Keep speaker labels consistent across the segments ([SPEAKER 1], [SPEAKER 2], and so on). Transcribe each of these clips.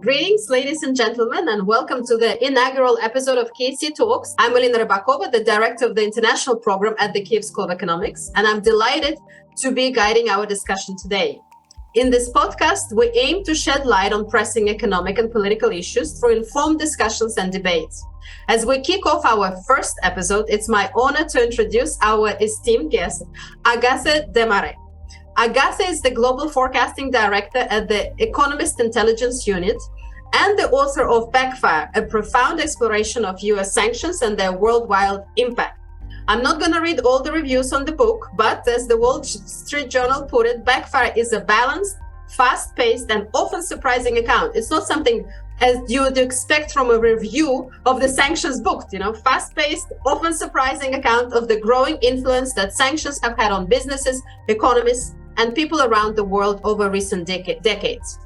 [SPEAKER 1] Greetings, ladies and gentlemen, and welcome to the inaugural episode of KSE Talks. I'm Elina Ribakova, the director of the international program at the Kyiv School of Economics, and I'm delighted to be guiding our discussion today. In this podcast, we aim to shed light on pressing economic and political issues through informed discussions and debates. As we kick off our first episode, it's my honor to introduce our esteemed guest, Agathe Demarais. Agathe is the Global Forecasting Director at the Economist Intelligence Unit and the author of Backfire, a profound exploration of US sanctions and their worldwide impact. I'm not going to read all the reviews on the book, but as the Wall Street Journal put it, Backfire is a balanced, fast-paced, and often surprising account. It's not something as you would expect from a review of the sanctions book, fast-paced, often surprising account of the growing influence that sanctions have had on businesses, economies, and people around the world over recent decades.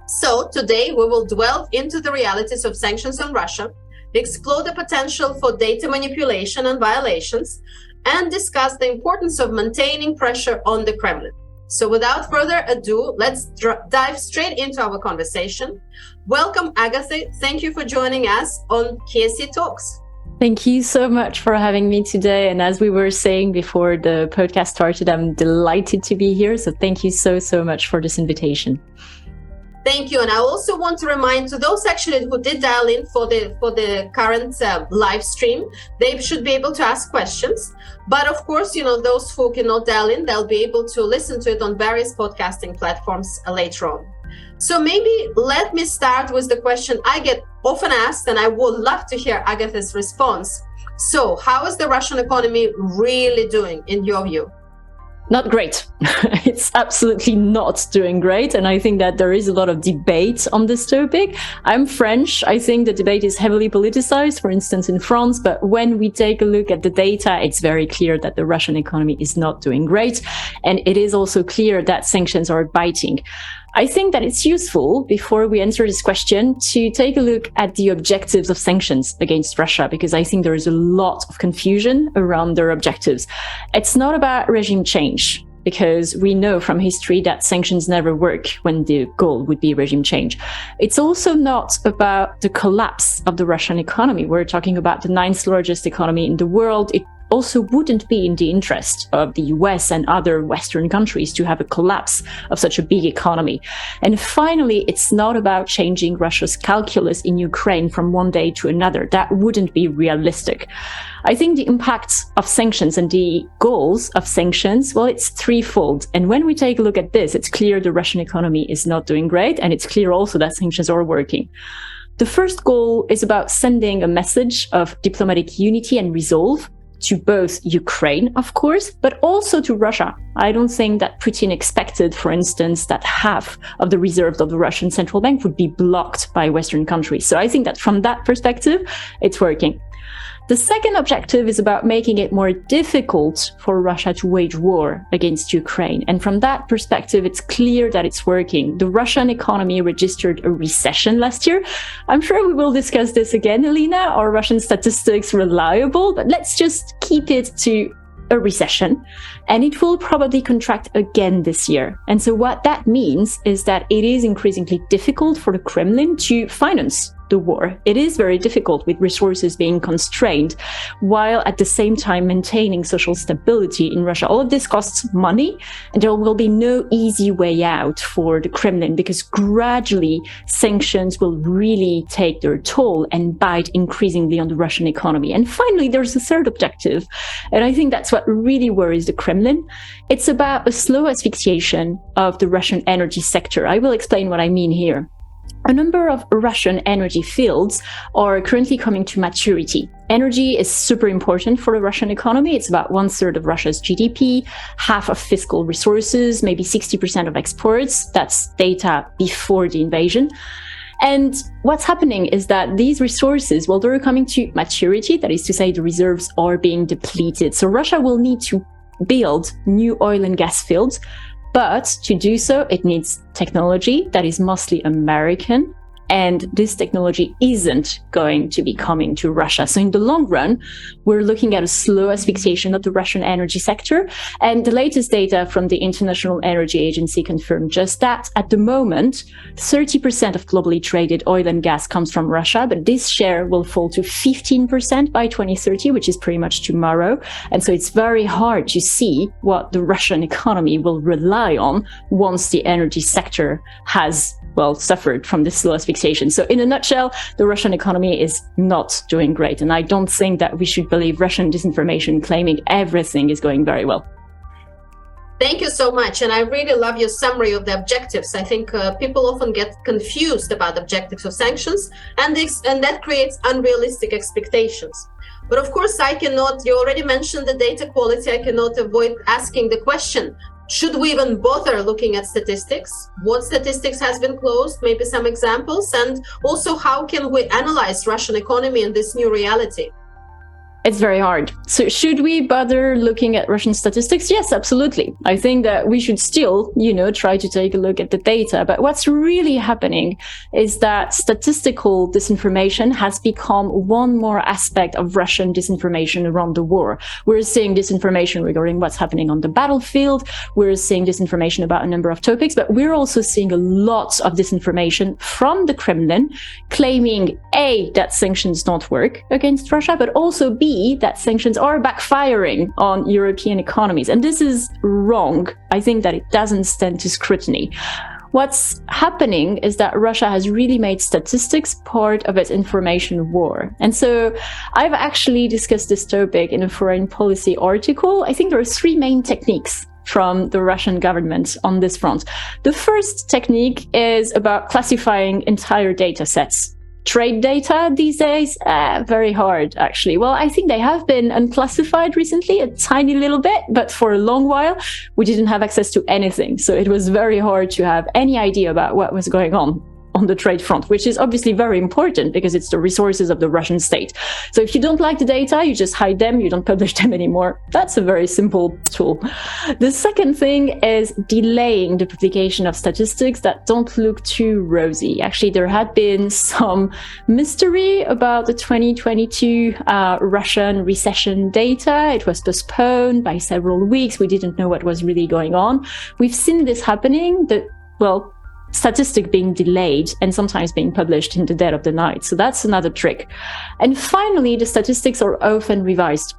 [SPEAKER 1] So today we will delve into the realities of sanctions on Russia, explore the potential for data manipulation and violations, and discuss the importance of maintaining pressure on the Kremlin. So without further ado, let's dive straight into our conversation. Welcome, Agathe. Thank you for joining us on KSE Talks.
[SPEAKER 2] Thank you so much for having me today. And as we were saying before the podcast started, I'm delighted to be here. So thank you so much for this invitation.
[SPEAKER 1] Thank you. And I also want to remind to those actually who did dial in for the current live stream, they should be able to ask questions. But of course, those who cannot dial in, they'll be able to listen to it on various podcasting platforms later on. So maybe let me start with the question I get often asked, and I would love to hear Agathe's response. So how is the Russian economy really doing in your view?
[SPEAKER 2] Not great. It's absolutely not doing great. And I think that there is a lot of debate on this topic. I'm French. I think the debate is heavily politicized, for instance, in France. But when we take a look at the data, it's very clear that the Russian economy is not doing great. And it is also clear that sanctions are biting. I think that it's useful, before we answer this question, to take a look at the objectives of sanctions against Russia, because I think there is a lot of confusion around their objectives. It's not about regime change, because we know from history that sanctions never work when the goal would be regime change. It's also not about the collapse of the Russian economy. We're talking about the 9th largest economy in the world. It also wouldn't be in the interest of the US and other Western countries to have a collapse of such a big economy. And finally, it's not about changing Russia's calculus in Ukraine from one day to another. That wouldn't be realistic. I think the impact of sanctions and the goals of sanctions, well, it's threefold. And when we take a look at this, it's clear the Russian economy is not doing great. And it's clear also that sanctions are working. The first goal is about sending a message of diplomatic unity and resolve to both Ukraine, of course, but also to Russia. I don't think that Putin expected, for instance, that half of the reserves of the Russian central bank would be blocked by Western countries. So I think that from that perspective, it's working. The second objective is about making it more difficult for Russia to wage war against Ukraine. And from that perspective, it's clear that it's working. The Russian economy registered a recession last year. I'm sure we will discuss this again, Elina. Are Russian statistics reliable? But let's just keep it to a recession, and it will probably contract again this year. And so what that means is that it is increasingly difficult for the Kremlin to finance the war. It is very difficult with resources being constrained, while at the same time maintaining social stability in Russia. All of this costs money, and there will be no easy way out for the Kremlin, because gradually sanctions will really take their toll and bite increasingly on the Russian economy. And finally, there's a third objective, and I think that's what really worries the Kremlin. It's about a slow asphyxiation of the Russian energy sector. I will explain what I mean here. A number of Russian energy fields are currently coming to maturity. Energy is super important for the Russian economy. It's about 1/3 of Russia's GDP, half of fiscal resources, maybe 60% of exports. That's data before the invasion. And what's happening is that these resources, well, they're coming to maturity. That is to say, the reserves are being depleted. So Russia will need to build new oil and gas fields. But to do so, it needs technology that is mostly American and this technology isn't going to be coming to Russia. So in the long run, we're looking at a slow asphyxiation of the Russian energy sector. And the latest data from the International Energy Agency confirmed just that. At the moment, 30% of globally traded oil and gas comes from Russia, but this share will fall to 15% by 2030, which is pretty much tomorrow. And so it's very hard to see what the Russian economy will rely on once the energy sector has suffered from this slow asphyxiation. So in a nutshell, the Russian economy is not doing great. And I don't think that we should believe Russian disinformation claiming everything is going very well.
[SPEAKER 1] Thank you so much. And I really love your summary of the objectives. I think people often get confused about the objectives of sanctions, and that creates unrealistic expectations. But of course, you already mentioned the data quality. I cannot avoid asking the question, should we even bother looking at statistics? What statistics has been closed? Maybe some examples. And also, how can we analyze Russian economy in this new reality?
[SPEAKER 2] It's very hard. So should we bother looking at Russian statistics? Yes, absolutely. I think that we should still, try to take a look at the data. But what's really happening is that statistical disinformation has become one more aspect of Russian disinformation around the war. We're seeing disinformation regarding what's happening on the battlefield. We're seeing disinformation about a number of topics, but we're also seeing a lot of disinformation from the Kremlin claiming A, that sanctions don't work against Russia, but also B, that sanctions are backfiring on European economies. And this is wrong. I think that it doesn't stand to scrutiny. What's happening is that Russia has really made statistics part of its information war. And so I've actually discussed this topic in a foreign policy article. I think there are three main techniques from the Russian government on this front. The first technique is about classifying entire data sets. Trade data these days, very hard, actually. Well, I think they have been unclassified recently, a tiny little bit, but for a long while, we didn't have access to anything. So it was very hard to have any idea about what was going on the trade front, which is obviously very important because it's the resources of the Russian state. So if you don't like the data, you just hide them, you don't publish them anymore. That's a very simple tool. The second thing is delaying the publication of statistics that don't look too rosy. Actually, there had been some mystery about the 2022 Russian recession data. It was postponed by several weeks. We didn't know what was really going on. We've seen this happening, statistic being delayed and sometimes being published in the dead of the night. So that's another trick. And finally, the statistics are often revised,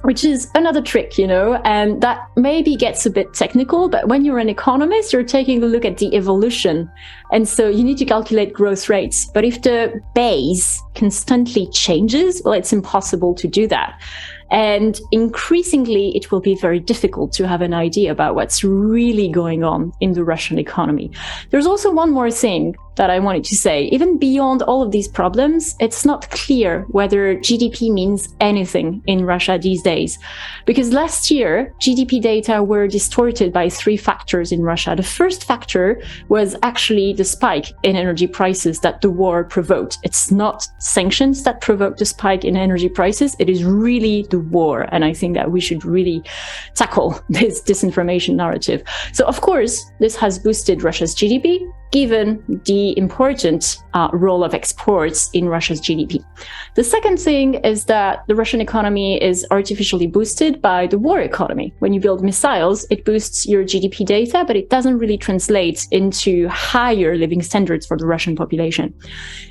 [SPEAKER 2] which is another trick, and that maybe gets a bit technical, but when you're an economist, you're taking a look at the evolution. And so you need to calculate growth rates. But if the base constantly changes, it's impossible to do that. And increasingly, it will be very difficult to have an idea about what's really going on in the Russian economy. There's also one more thing that I wanted to say. Even beyond all of these problems, it's not clear whether GDP means anything in Russia these days. Because last year, GDP data were distorted by three factors in Russia. The first factor was actually the spike in energy prices that the war provoked. It's not sanctions that provoked the spike in energy prices. It is really the war. And I think that we should really tackle this disinformation narrative. So of course, this has boosted Russia's GDP, given the important role of exports in Russia's GDP. The second thing is that the Russian economy is artificially boosted by the war economy. When you build missiles, it boosts your GDP data, but it doesn't really translate into higher living standards for the Russian population.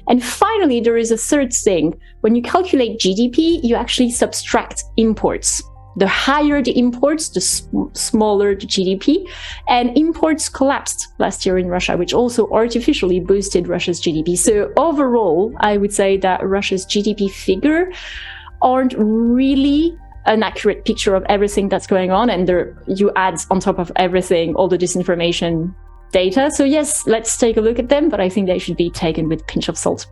[SPEAKER 2] And finally, there is a third thing. When you calculate GDP, you actually subtract imports. The higher the imports, the smaller the GDP. And imports collapsed last year in Russia, which also artificially boosted Russia's GDP. So overall, I would say that Russia's GDP figure aren't really an accurate picture of everything that's going on. And you add on top of everything all the disinformation data. So yes, let's take a look at them, but I think they should be taken with a pinch of salt.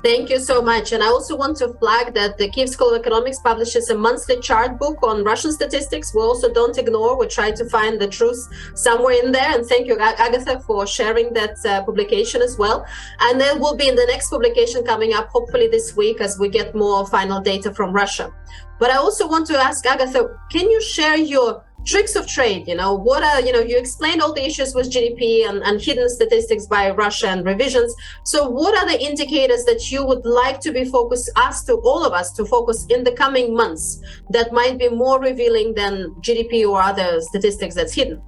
[SPEAKER 1] Thank you so much. And I also want to flag that the Kyiv School of Economics publishes a monthly chart book on Russian statistics. We also don't ignore, we try to find the truth somewhere in there. And thank you, Agathe, for sharing that publication as well. And then will be in the next publication coming up, hopefully this week, as we get more final data from Russia. But I also want to ask Agathe, can you share your tricks of trade, what are, you explained all the issues with GDP and hidden statistics by Russia and revisions. So what are the indicators that you would like to be focused, all of us to focus in the coming months that might be more revealing than GDP or other statistics that's hidden?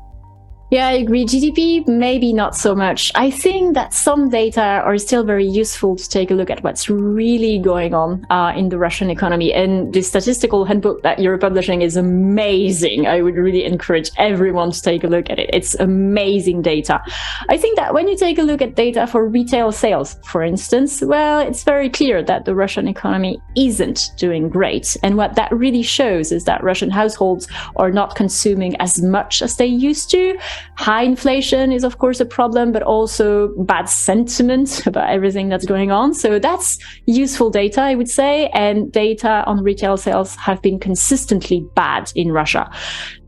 [SPEAKER 2] Yeah, I agree. GDP, maybe not so much. I think that some data are still very useful to take a look at what's really going on in the Russian economy. And the statistical handbook that you're publishing is amazing. I would really encourage everyone to take a look at it. It's amazing data. I think that when you take a look at data for retail sales, for instance, well, it's very clear that the Russian economy isn't doing great. And what that really shows is that Russian households are not consuming as much as they used to. High inflation is, of course, a problem, but also bad sentiment about everything that's going on. So that's useful data, I would say. And data on retail sales have been consistently bad in Russia.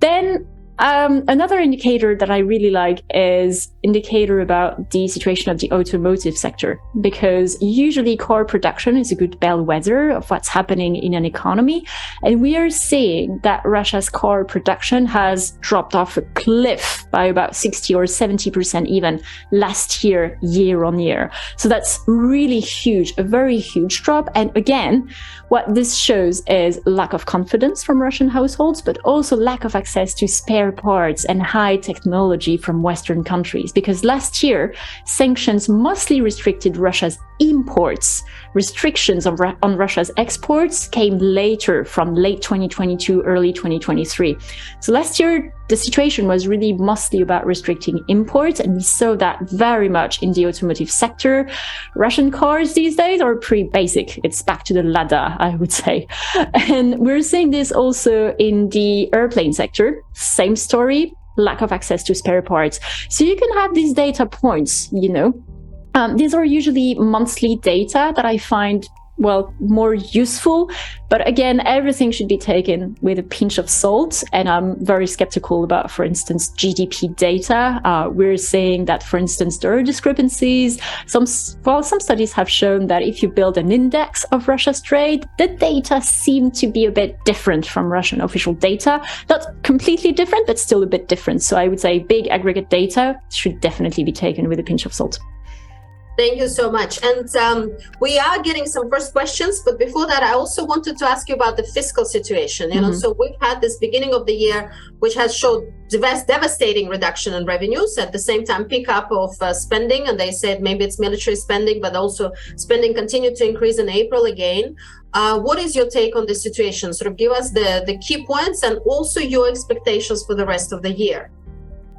[SPEAKER 2] Then another indicator that I really like is indicator about the situation of the automotive sector, because usually car production is a good bellwether of what's happening in an economy. And we are seeing that Russia's car production has dropped off a cliff by about 60 or 70% even last year, year on year. So that's really huge, a very huge drop. And again, what this shows is lack of confidence from Russian households, but also lack of access to spare parts and high technology from Western countries. Because last year, sanctions mostly restricted Russia's imports. Restrictions on Russia's exports came later, from late 2022, early 2023. So last year, the situation was really mostly about restricting imports, and we saw that very much in the automotive sector. Russian cars these days are pretty basic. It's back to the Lada, I would say. And we're seeing this also in the airplane sector. Same story, lack of access to spare parts. So you can have these data points, these are usually monthly data that I find, more useful. But again, everything should be taken with a pinch of salt. And I'm very skeptical about, for instance, GDP data. We're saying that, for instance, there are discrepancies. Some studies have shown that if you build an index of Russia's trade, the data seem to be a bit different from Russian official data. Not completely different, but still a bit different. So I would say big aggregate data should definitely be taken with a pinch of salt.
[SPEAKER 1] Thank you so much. And we are getting some first questions, but before that, I also wanted to ask you about the fiscal situation. So we've had this beginning of the year, which has showed devastating reduction in revenues, at the same time pickup of spending, and they said maybe it's military spending, but also spending continued to increase in April again. What is your take on this situation? Sort of give us the key points and also your expectations for the rest of the year.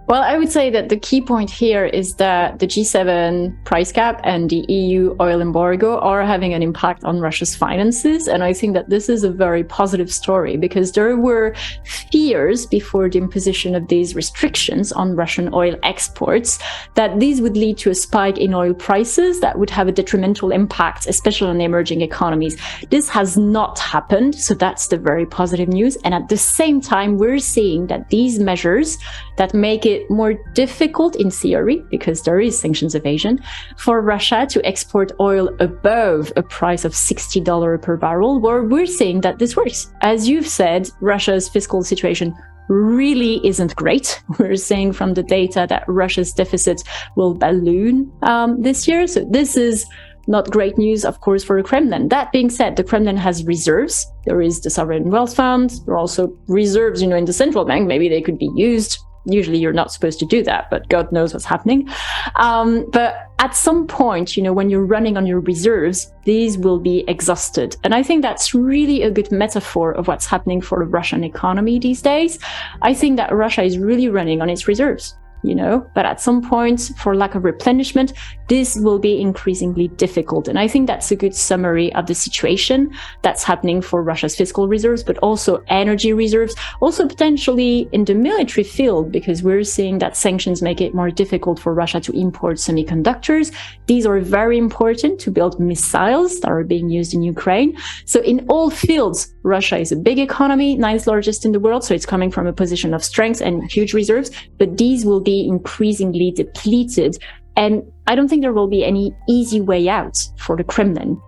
[SPEAKER 2] Well, I would say that the key point here is that the G7 price cap and the EU oil embargo are having an impact on Russia's finances. And I think that this is a very positive story, because there were fears before the imposition of these restrictions on Russian oil exports that these would lead to a spike in oil prices that would have a detrimental impact, especially on emerging economies. This has not happened. So that's the very positive news. And at the same time, we're seeing that these measures that make it more difficult in theory, because there is sanctions evasion, for Russia to export oil above a price of $60 per barrel, where we're seeing that this works. As you've said, Russia's fiscal situation really isn't great. We're seeing from the data that Russia's deficit will balloon this year. So this is not great news, of course, for the Kremlin. That being said, the Kremlin has reserves. There is the Sovereign Wealth Fund. There are also reserves, in the central bank. Maybe they could be used. Usually you're not supposed to do that, but God knows what's happening. But at some point, when you're running on your reserves, these will be exhausted. And I think that's really a good metaphor of what's happening for the Russian economy these days. I think that Russia is really running on its reserves. But at some point, for lack of replenishment, this will be increasingly difficult. And I think that's a good summary of the situation that's happening for Russia's fiscal reserves, but also energy reserves, also potentially in the military field, because we're seeing that sanctions make it more difficult for Russia to import semiconductors. These are very important to build missiles that are being used in Ukraine. So in all fields, Russia is a big economy, 9th largest in the world. So it's coming from a position of strength and huge reserves, but these will be increasingly depleted. And I don't think there will be any easy way out for the Kremlin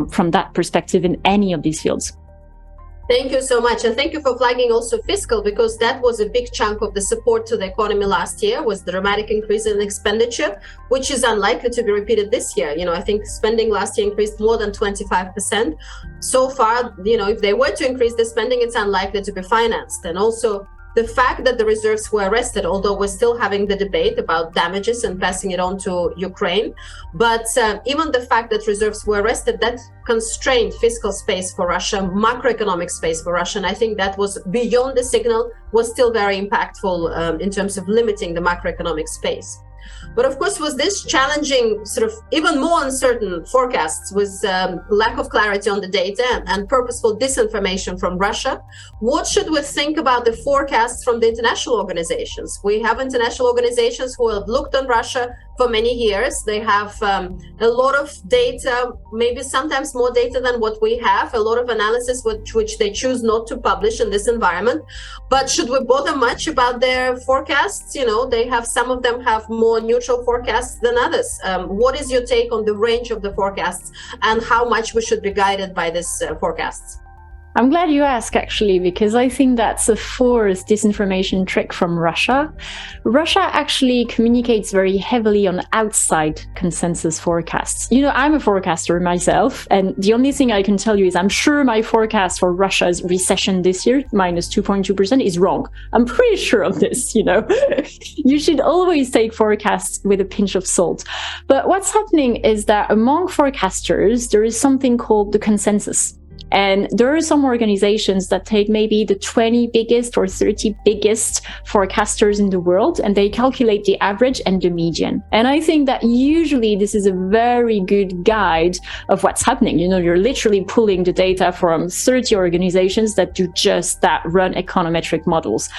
[SPEAKER 2] from that perspective in any of these fields.
[SPEAKER 1] Thank you so much. And thank you for flagging also Fiscal, because that was a big chunk of the support to the economy last year, was the dramatic increase in expenditure, which is unlikely to be repeated this year. I think spending last year increased more than 25%. So far, if they were to increase the spending, it's unlikely to be financed. And also the fact that the reserves were arrested, although we're still having the debate about damages and passing it on to Ukraine. But even the fact that reserves were arrested, that constrained fiscal space for Russia, macroeconomic space for Russia. And I think that was beyond the signal, was still very impactful in terms of limiting the macroeconomic space. But of course, with this challenging, sort of even more uncertain forecasts, with lack of clarity on the data and purposeful disinformation from Russia, what should we think about the forecasts from the international organizations? We have international organizations who have looked on Russia for many years. They have a lot of data, maybe sometimes more data than what we have, a lot of analysis which they choose not to publish in this environment. But should we bother much about their forecasts? They have, some of them have more neutral forecasts than others. What is your take on the range of the forecasts and how much we should be guided by these forecasts?
[SPEAKER 2] I'm glad you asked, actually, because I think that's a fourth disinformation trick from Russia. Russia actually communicates very heavily on outside consensus forecasts. I'm a forecaster myself, and the only thing I can tell you is I'm sure my forecast for Russia's recession this year, minus 2.2%, is wrong. I'm pretty sure of this, You should always take forecasts with a pinch of salt. But what's happening is that among forecasters, there is something called the consensus. And there are some organizations that take maybe the 20 biggest or 30 biggest forecasters in the world, and they calculate the average and the median. And I think that usually this is a very good guide of what's happening. You're literally pulling the data from 30 organizations that do just that, run econometric models.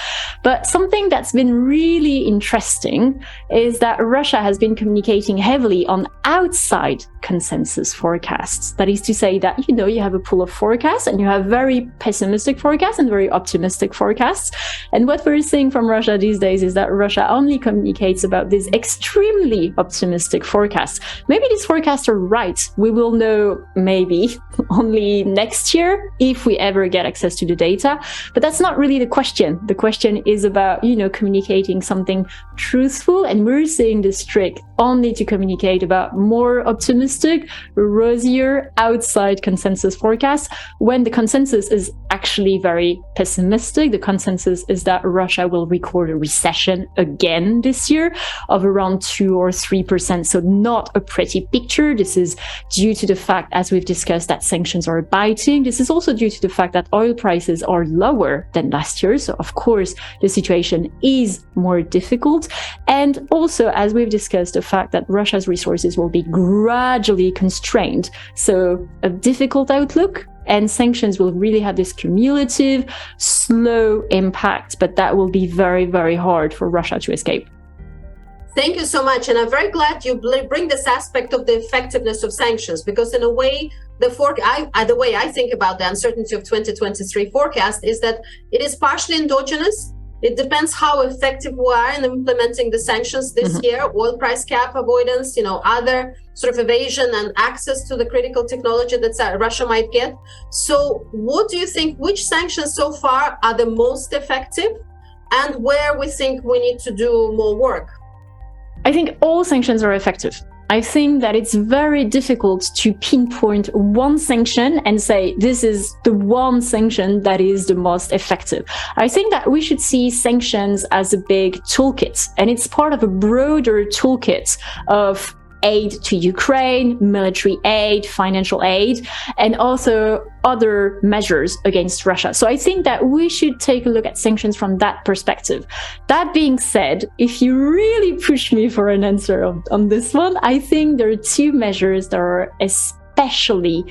[SPEAKER 2] But something that's been really interesting is that Russia has been communicating heavily on outside consensus forecasts. That is to say that, you have a pool of forecasts, and you have very pessimistic forecasts and very optimistic forecasts. And what we're seeing from Russia these days is that Russia only communicates about these extremely optimistic forecasts. Maybe these forecasts are right. We will know maybe only next year if we ever get access to the data. But that's not really the question. The question is about, communicating something truthful. And we're seeing this trick only to communicate about more optimistic, rosier, outside consensus forecasts, when the consensus is actually very pessimistic. The consensus is that Russia will record a recession again this year of around 2 or 3%. So not a pretty picture. This is due to the fact, as we've discussed, that sanctions are biting. This is also due to the fact that oil prices are lower than last year. So of course, the situation is more difficult. And also, as we've discussed, the fact that Russia's resources will be gradually constrained. So a difficult outlook. And sanctions will really have this cumulative, slow impact, but that will be very, very hard for Russia to escape.
[SPEAKER 1] Thank you so much. And I'm very glad you bring this aspect of the effectiveness of sanctions, because in a way, the way I think about the uncertainty of 2023 forecast is that it is partially endogenous. It depends how effective we are in implementing the sanctions this year, oil price cap avoidance, other sort of evasion and access to the critical technology that Russia might get. So what do you think, which sanctions so far are the most effective, and where we think we need to do more work?
[SPEAKER 2] I think all sanctions are effective. I think that it's very difficult to pinpoint one sanction and say this is the one sanction that is the most effective. I think that we should see sanctions as a big toolkit, and it's part of a broader toolkit of aid to Ukraine, military aid, financial aid, and also other measures against Russia. So I think that we should take a look at sanctions from that perspective. That being said, if you really push me for an answer on this one, I think there are two measures that are especially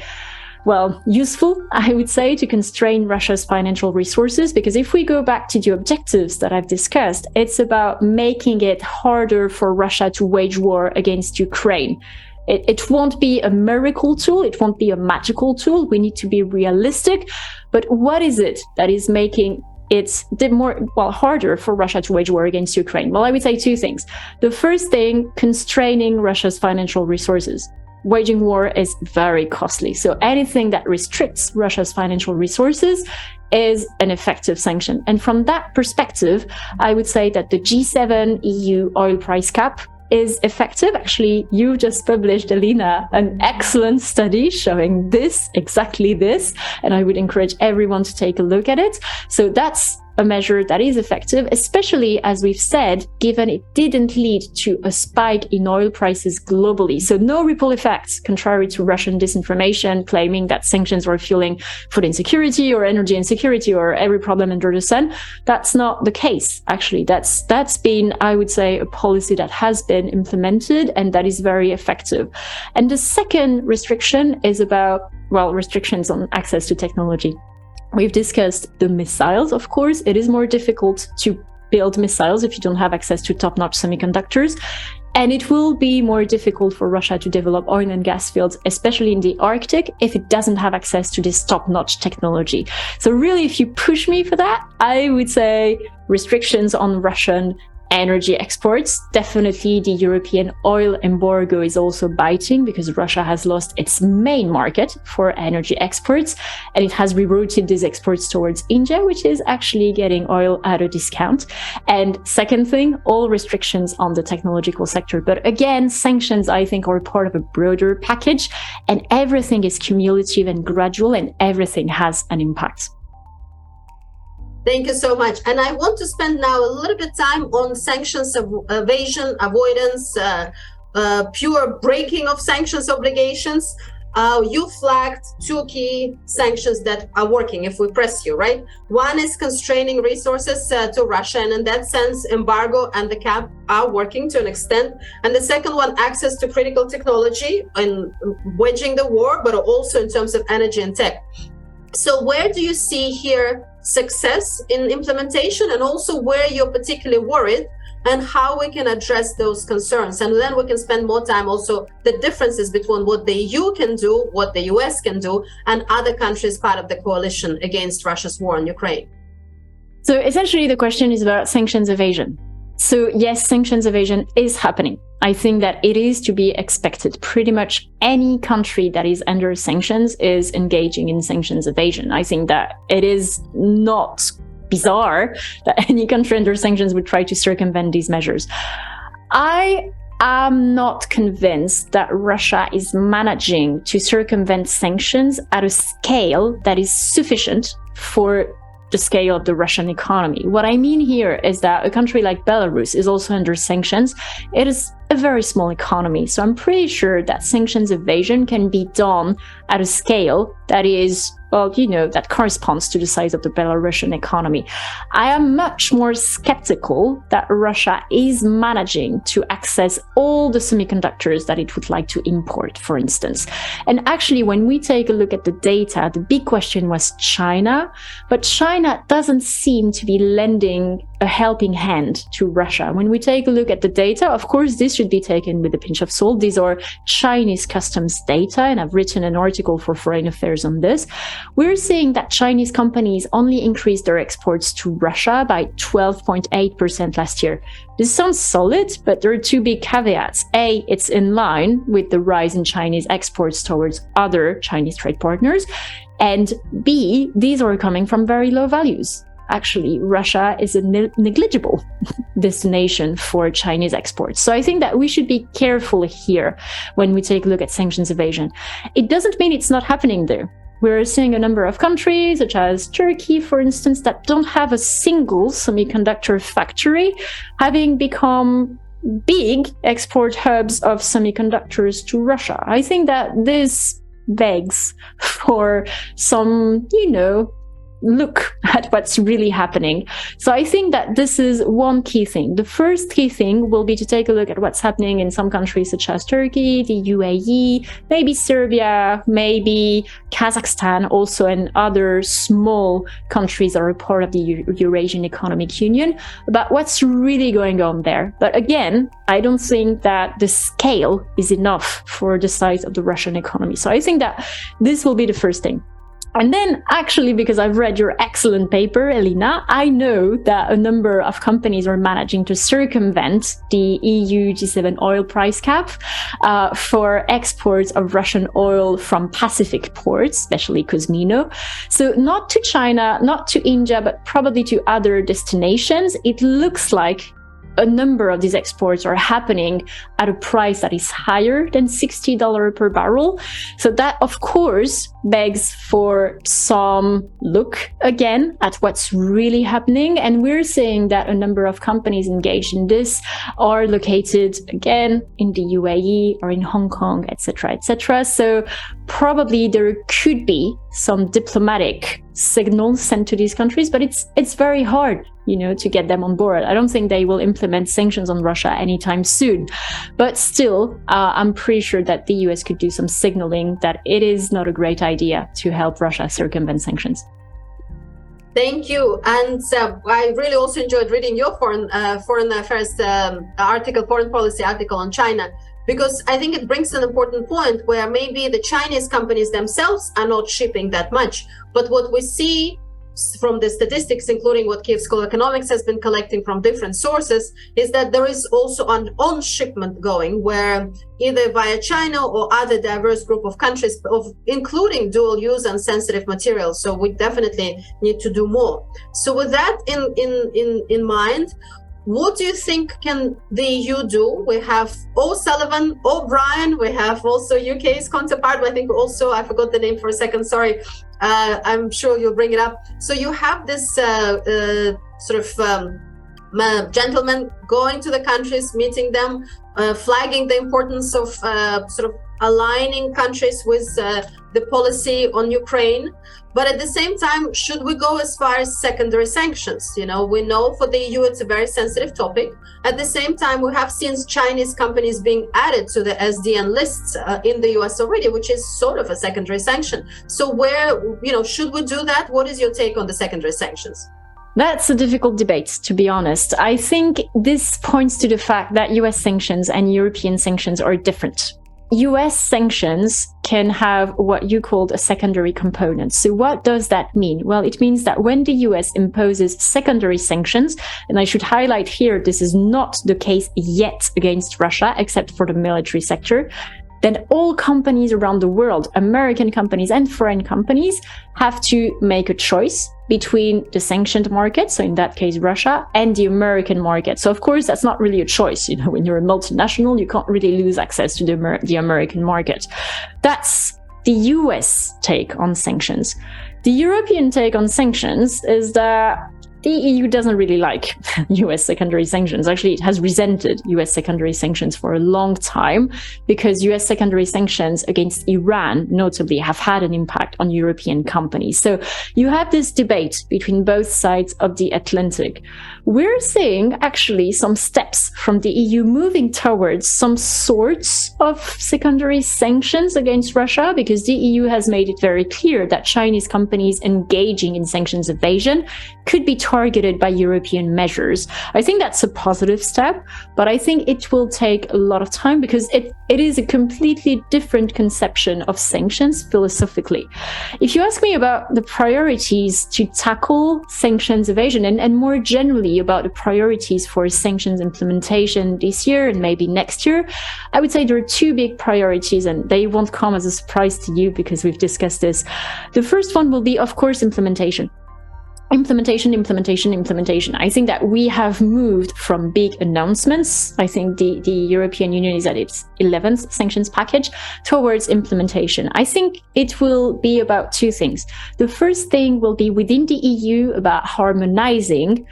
[SPEAKER 2] useful, I would say, to constrain Russia's financial resources, because if we go back to the objectives that I've discussed, it's about making it harder for Russia to wage war against Ukraine. It won't be a miracle tool. It won't be a magical tool. We need to be realistic. But what is it that is making it harder for Russia to wage war against Ukraine? Well, I would say two things. The first thing, constraining Russia's financial resources. waging war is very costly. So anything that restricts Russia's financial resources is an effective sanction. And from that perspective, I would say that the G7 EU oil price cap is effective. Actually, you just published, Elina, an excellent study showing exactly this, and I would encourage everyone to take a look at it. So that's a measure that is effective, especially, as we've said, given it didn't lead to a spike in oil prices globally. So no ripple effects, contrary to Russian disinformation claiming that sanctions were fueling food insecurity or energy insecurity or every problem under the sun. That's not the case, actually. That's been, I would say, a policy that has been implemented and that is very effective. And the second restriction is about, restrictions on access to technology. We've discussed the missiles, of course. It is more difficult to build missiles if you don't have access to top-notch semiconductors. And it will be more difficult for Russia to develop oil and gas fields, especially in the Arctic, if it doesn't have access to this top-notch technology. So really, if you push me for that, I would say restrictions on Russian energy exports. Definitely the European oil embargo is also biting because Russia has lost its main market for energy exports, and it has rerouted these exports towards India, which is actually getting oil at a discount. And second thing, all restrictions on the technological sector. But again, sanctions, I think, are part of a broader package, and everything is cumulative and gradual, and everything has an impact.
[SPEAKER 1] Thank you so much. And I want to spend now a little bit time on sanctions evasion, avoidance, pure breaking of sanctions obligations. You flagged two key sanctions that are working if we press you, right? One is constraining resources to Russia, and in that sense, embargo and the cap are working to an extent. And the second one, access to critical technology and waging the war, but also in terms of energy and tech. So where do you see here success in implementation, and also where you're particularly worried and how we can address those concerns? And then we can spend more time also the differences between what the EU can do, what the US can do, and other countries part of the coalition against Russia's war on Ukraine.
[SPEAKER 2] So essentially the question is about sanctions evasion. So yes, sanctions evasion is happening. I think that it is to be expected. Pretty much any country that is under sanctions is engaging in sanctions evasion. I think that it is not bizarre that any country under sanctions would try to circumvent these measures. I am not convinced that Russia is managing to circumvent sanctions at a scale that is sufficient for the scale of the Russian economy. What I mean here is that a country like Belarus is also under sanctions. It is a very small economy. So I'm pretty sure that sanctions evasion can be done at a scale that is, that corresponds to the size of the Belarusian economy. I am much more skeptical that Russia is managing to access all the semiconductors that it would like to import, for instance. And actually, when we take a look at the data, the big question was China, but China doesn't seem to be lending a helping hand to Russia. When we take a look at the data, of course, this should be taken with a pinch of salt. These are Chinese customs data, and I've written an article for Foreign Affairs on this. We're seeing that Chinese companies only increased their exports to Russia by 12.8% last year. This sounds solid, but there are two big caveats. A, it's in line with the rise in Chinese exports towards other Chinese trade partners. And B, these are coming from very low values. Actually, Russia is a negligible destination for Chinese exports. So I think that we should be careful here when we take a look at sanctions evasion. It doesn't mean it's not happening there. We're seeing a number of countries, such as Turkey, for instance, that don't have a single semiconductor factory, having become big export hubs of semiconductors to Russia. I think that this begs for some, look at what's really happening. So I think that this is one key thing. The first key thing will be to take a look at what's happening in some countries such as Turkey, the UAE, maybe Serbia, maybe Kazakhstan also, and other small countries that are part of the Eurasian Economic Union, about what's really going on there. But again, I don't think that the scale is enough for the size of the Russian economy. So I think that this will be the first thing. And then actually, because I've read your excellent paper, Elina, I know that a number of companies are managing to circumvent the EU G7 oil price cap for exports of Russian oil from Pacific ports, especially Kozmino. So not to China, not to India, but probably to other destinations. It looks like a number of these exports are happening at a price that is higher than $60 per barrel. So that, of course, begs for some look again at what's really happening. And we're seeing that a number of companies engaged in this are located again in the UAE or in Hong Kong, etc., etc. So probably there could be some diplomatic signals sent to these countries, but it's very hard, to get them on board. I don't think they will implement sanctions on Russia anytime soon. But still, I'm pretty sure that the US could do some signaling that it is not a great idea to help Russia circumvent sanctions.
[SPEAKER 1] Thank you. And I really also enjoyed reading your foreign affairs article, foreign policy article on China, because I think it brings an important point where maybe the Chinese companies themselves are not shipping that much. But what we see from the statistics, including what Kyiv School of Economics has been collecting from different sources, is that there is also an on-shipment going where either via China or other diverse group of countries, including dual use and sensitive materials. So we definitely need to do more. So with that in mind, what do you think can the EU do? We have O'Sullivan, O'Brien, we have also UK's counterpart. I think also, I forgot the name for a second, sorry. I'm sure you'll bring it up. So you have this gentlemen going to the countries, meeting them, flagging the importance of aligning countries with the policy on Ukraine. But at the same time, should we go as far as secondary sanctions? We know for the EU it's a very sensitive topic. At the same time, we have seen Chinese companies being added to the SDN lists in the US already, which is sort of a secondary sanction. So where, should we do that? What is your take on the secondary sanctions?
[SPEAKER 2] That's a difficult debate, to be honest. I think this points to the fact that US sanctions and European sanctions are different. US sanctions can have what you called a secondary component. So what does that mean? Well, it means that when the US imposes secondary sanctions, and I should highlight here, this is not the case yet against Russia, except for the military sector, then all companies around the world, American companies and foreign companies, have to make a choice between the sanctioned market, so in that case Russia, and the American market. So of course that's not really a choice. When you're a multinational, you can't really lose access to the American market. That's the US take on sanctions. The European take on sanctions is that the EU doesn't really like US secondary sanctions. Actually, it has resented US secondary sanctions for a long time because US secondary sanctions against Iran, notably, have had an impact on European companies. So you have this debate between both sides of the Atlantic. We're seeing actually some steps from the EU moving towards some sorts of secondary sanctions against Russia, because the EU has made it very clear that Chinese companies engaging in sanctions evasion could be targeted by European measures. I think that's a positive step, but I think it will take a lot of time because it is a completely different conception of sanctions philosophically. If you ask me about the priorities to tackle sanctions evasion and more generally about the priorities for sanctions implementation this year and maybe next year, I would say there are two big priorities, and they won't come as a surprise to you because we've discussed this. The first one will be, of course, implementation. Implementation. I think that we have moved from big announcements. I think the European Union is at its 11th sanctions package towards implementation. I think it will be about two things. The first thing will be within the EU about harmonizing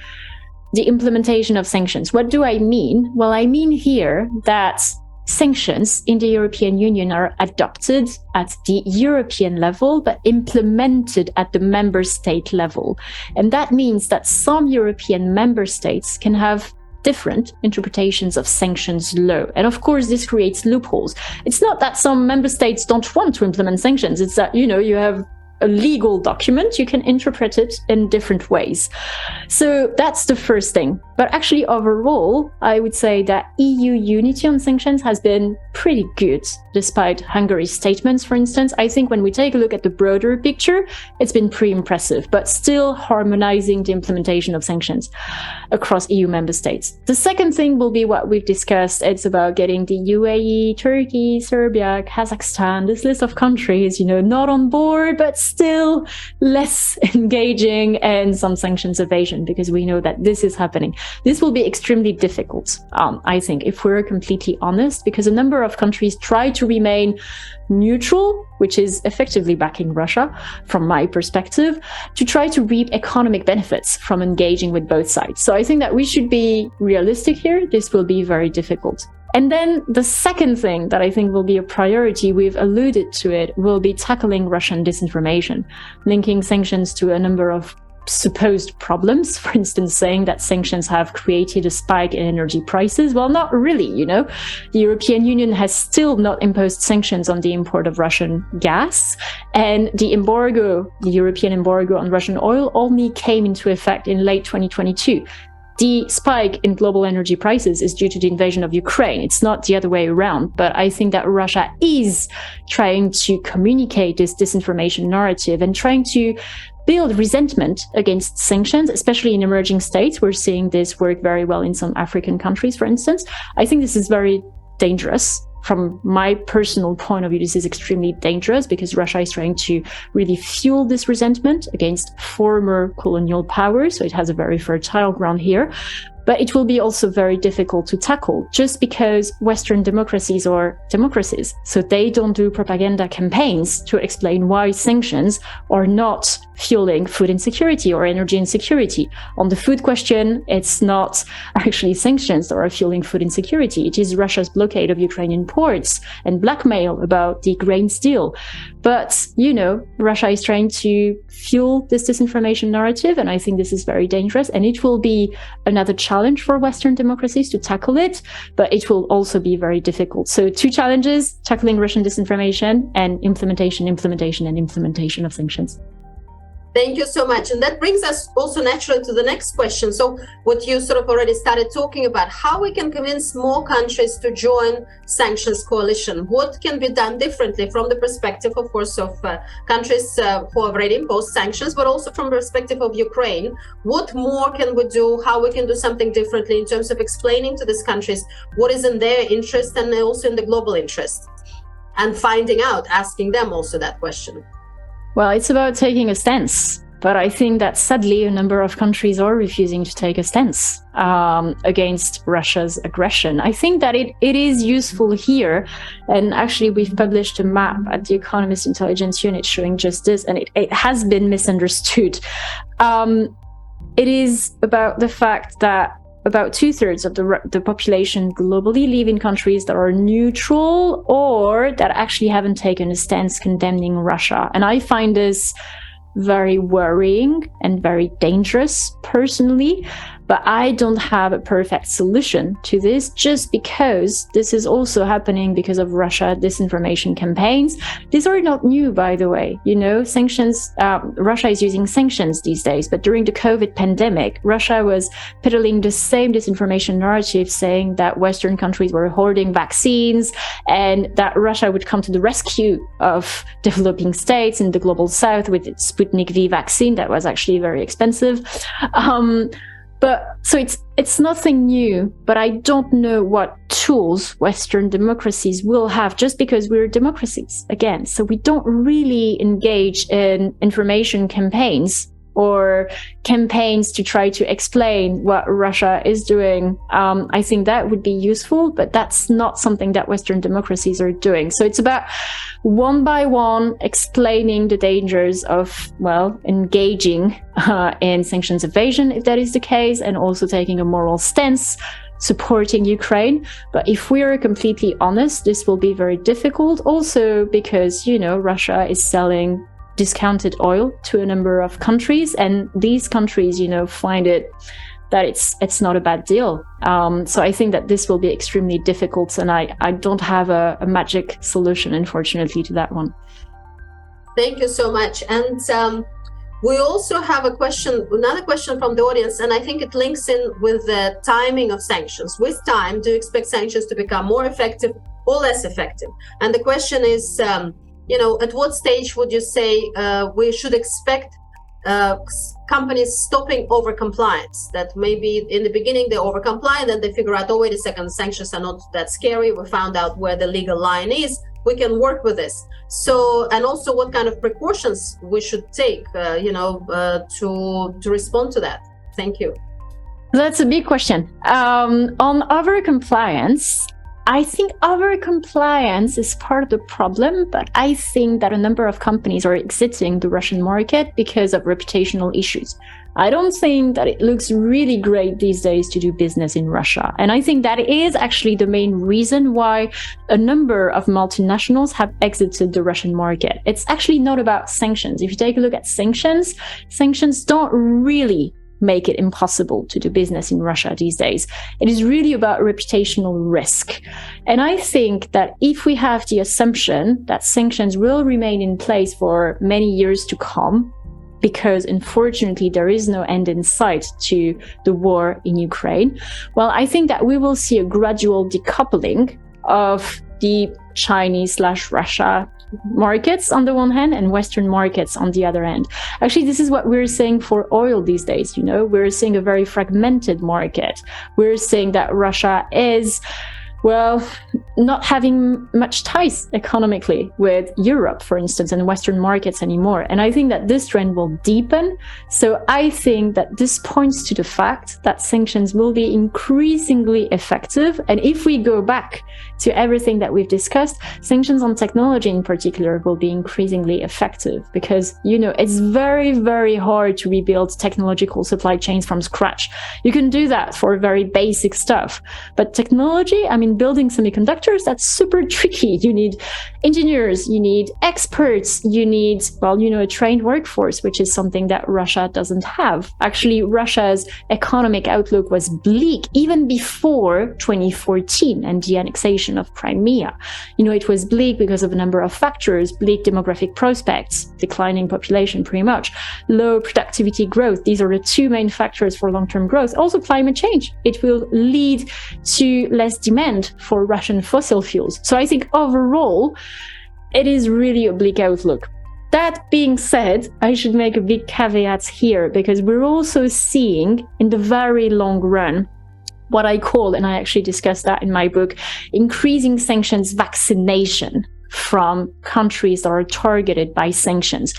[SPEAKER 2] the implementation of sanctions. What do I mean? Well, I mean here that sanctions in the European Union are adopted at the European level, but implemented at the member state level. And that means that some European member states can have different interpretations of sanctions law. And of course, this creates loopholes. It's not that some member states don't want to implement sanctions. It's that, you have a legal document, you can interpret it in different ways. So that's the first thing. But actually, overall, I would say that EU unity on sanctions has been pretty good, despite Hungary's statements, for instance. I think when we take a look at the broader picture, it's been pretty impressive, but still harmonizing the implementation of sanctions across EU member states. The second thing will be what we've discussed. It's about getting the UAE, Turkey, Serbia, Kazakhstan, this list of countries, not on board, but still less engaging and some sanctions evasion, because we know that this is happening. This will be extremely difficult, I think, if we're completely honest, because a number of countries try to remain neutral, which is effectively backing Russia, from my perspective, to try to reap economic benefits from engaging with both sides. So I think that we should be realistic here. This will be very difficult. And then the second thing that I think will be a priority, we've alluded to it, will be tackling Russian disinformation, linking sanctions to a number of supposed problems, for instance, saying that sanctions have created a spike in energy prices. Well, not really, The European Union has still not imposed sanctions on the import of Russian gas, and the European embargo on Russian oil only came into effect in late 2022. The spike in global energy prices is due to the invasion of Ukraine. It's not the other way around. But I think that Russia is trying to communicate this disinformation narrative and trying to build resentment against sanctions, especially in emerging states. We're seeing this work very well in some African countries, for instance. I think this is very dangerous. From my personal point of view, this is extremely dangerous because Russia is trying to really fuel this resentment against former colonial powers. So it has a very fertile ground here. But it will be also very difficult to tackle just because Western democracies are democracies. So they don't do propaganda campaigns to explain why sanctions are not fueling food insecurity or energy insecurity. On the food question, it's not actually sanctions that are fueling food insecurity. It is Russia's blockade of Ukrainian ports and blackmail about the grains deal. But, Russia is trying to fuel this disinformation narrative, and I think this is very dangerous, and it will be another challenge for Western democracies to tackle it, but it will also be very difficult. So 2 challenges: tackling Russian disinformation and implementation of sanctions.
[SPEAKER 1] Thank you so much. And that brings us also naturally to the next question. So what you sort of already started talking about, how we can convince more countries to join sanctions coalition. What can be done differently from the perspective, of course, of countries who have already imposed sanctions, but also from the perspective of Ukraine? What more can we do? How we can do something differently in terms of explaining to these countries what is in their interest and also in the global interest? And finding out, asking them also that question.
[SPEAKER 2] Well, it's about taking a stance. But I think that sadly, a number of countries are refusing to take a stance against Russia's aggression. I think that it is useful here. And actually, we've published a map at the Economist Intelligence Unit showing just this, and it has been misunderstood. It is about the fact that about 2/3 of the population globally live in countries that are neutral or that actually haven't taken a stance condemning Russia. And I find this very worrying and very dangerous personally, but I don't have a perfect solution to this, just because this is also happening because of Russia disinformation campaigns. These are not new, by the way. Sanctions, Russia is using sanctions these days, but during the COVID pandemic, Russia was peddling the same disinformation narrative, saying that Western countries were hoarding vaccines and that Russia would come to the rescue of developing states in the global south with its Sputnik V vaccine that was actually very expensive. But so it's nothing new, but I don't know what tools Western democracies will have, just because we're democracies again. So we don't really engage in information campaigns or campaigns to try to explain what Russia is doing. I think that would be useful, but that's not something that Western democracies are doing. So it's about one by one explaining the dangers of, engaging in sanctions evasion, if that is the case, and also taking a moral stance, supporting Ukraine. But if we are completely honest, this will be very difficult also because, Russia is selling discounted oil to a number of countries, and these countries, find it that it's not a bad deal. So I think that this will be extremely difficult, and I don't have a magic solution, unfortunately, to that one.
[SPEAKER 1] Thank you so much. And We also have another question from the audience, and I think it links in with the timing of sanctions. With time, do you expect sanctions to become more effective or less effective? And the question is, at what stage would you say we should expect companies stopping over-compliance? That maybe in the beginning they over-comply, then they figure out, oh, wait a second, sanctions are not that scary. We found out where the legal line is. We can work with this. So, and also what kind of precautions we should take, to respond to that. Thank you.
[SPEAKER 2] That's a big question. On over-compliance, I think over-compliance is part of the problem, but I think that a number of companies are exiting the Russian market because of reputational issues. I don't think that it looks really great these days to do business in Russia. And I think that is actually the main reason why a number of multinationals have exited the Russian market. It's actually not about sanctions. If you take a look at sanctions don't really make it impossible to do business in Russia these days. It is really about reputational risk. And I think that if we have the assumption that sanctions will remain in place for many years to come, because unfortunately there is no end in sight to the war in Ukraine, well, I think that we will see a gradual decoupling of the Chinese/Russia markets on the one hand and Western markets on the other hand. Actually, this is what we're seeing for oil these days. We're seeing a very fragmented market. We're seeing that Russia is, not having much ties economically with Europe, for instance, and Western markets anymore. And I think that this trend will deepen. So I think that this points to the fact that sanctions will be increasingly effective. And if we go back to everything that we've discussed, sanctions on technology in particular will be increasingly effective because, it's very, very hard to rebuild technological supply chains from scratch. You can do that for very basic stuff. But technology, building semiconductors, that's super tricky. You need engineers, you need experts, you need, a trained workforce, which is something that Russia doesn't have. Actually, Russia's economic outlook was bleak even before 2014 and the annexation of Crimea. It was bleak because of a number of factors: bleak demographic prospects, declining population pretty much, low productivity growth. These are the two main factors for long-term growth. Also climate change. It will lead to less demand for Russian fossil fuels. So I think overall, it is really a bleak outlook. That being said, I should make a big caveat here because we're also seeing in the very long run what I call, and I actually discussed that in my book, increasing sanctions vaccination from countries that are targeted by sanctions.